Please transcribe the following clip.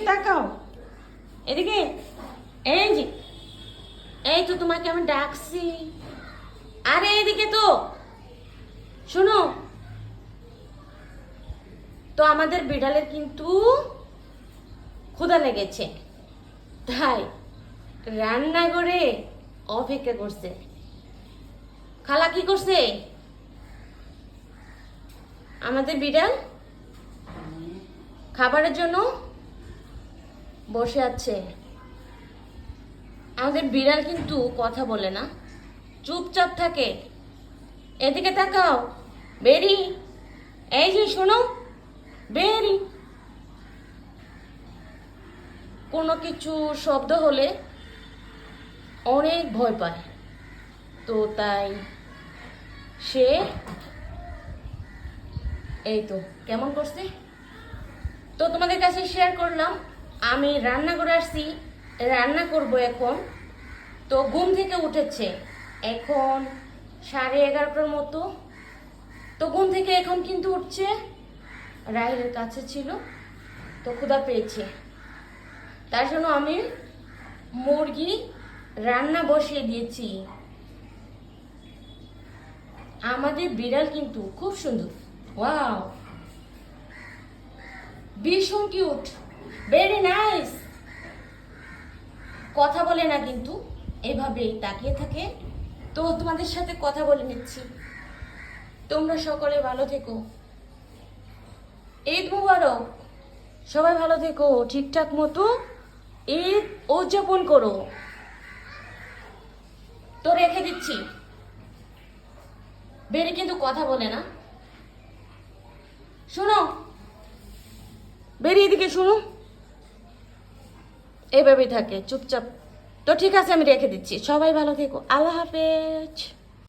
তাকাও, এদিকে। এই যে, এই তো তোমাকে আমি ডাকছি। আরে এদিকে তো শোনো, তো আমাদের বিড়ালের কিন্তু ক্ষুধা লেগেছে, তাই রান্না করে অপেক্ষা করছে। খালা কি করছে? আমাদের বিড়াল খাবারের জন্য বসে আছে। আমাদের বিড়াল কিন্তু কথা বলে না, চুপচাপ থাকে। এদিকে তাকাও, বেরি। এই যে শোনো, বেরি। কোনো কিছু শব্দ হলে অনেক ভয় পায়, তো তাই সে এই তো কেমন করছে। তো তোমাদের কাছে শেয়ার করলাম, আমি রান্না করে আসছি, রান্না করব এখন। তো ঘুম থেকে উঠেছে এখন 11:30টার মতো। তো ঘুম থেকে এখন কিন্তু উঠছে, রাহিলের কাছে ছিল, তো ক্ষুধা পেয়েছে, তার জন্য আমি মুরগি রান্না বসিয়ে দিয়েছি। আমাদের বিড়াল কিন্তু খুব সুন্দর, ওয়াও, ভীষণ কিউট, ভেরি নাইস। কথা বলে না কিন্তু এভাবেই তাকিয়ে থাকে। তো তোমাদের সাথে কথা বলে নিচ্ছি। তোমরা সকলে ভালো থেকো, ঈদ মুবারক। সবাই ভালো থেকো, ঠিকঠাক মতো ঈদ উদযাপন করো। তো রেখে দিচ্ছি। বেরি কিন্তু কথা বলে না, শোনো বেরি, এদিকে শোনো, এভাবেই থাকে চুপচাপ। তো ঠিক আছে, আমি রেখে দিচ্ছি। সবাই ভালো থেকো, আল্লাহ হাফেজ।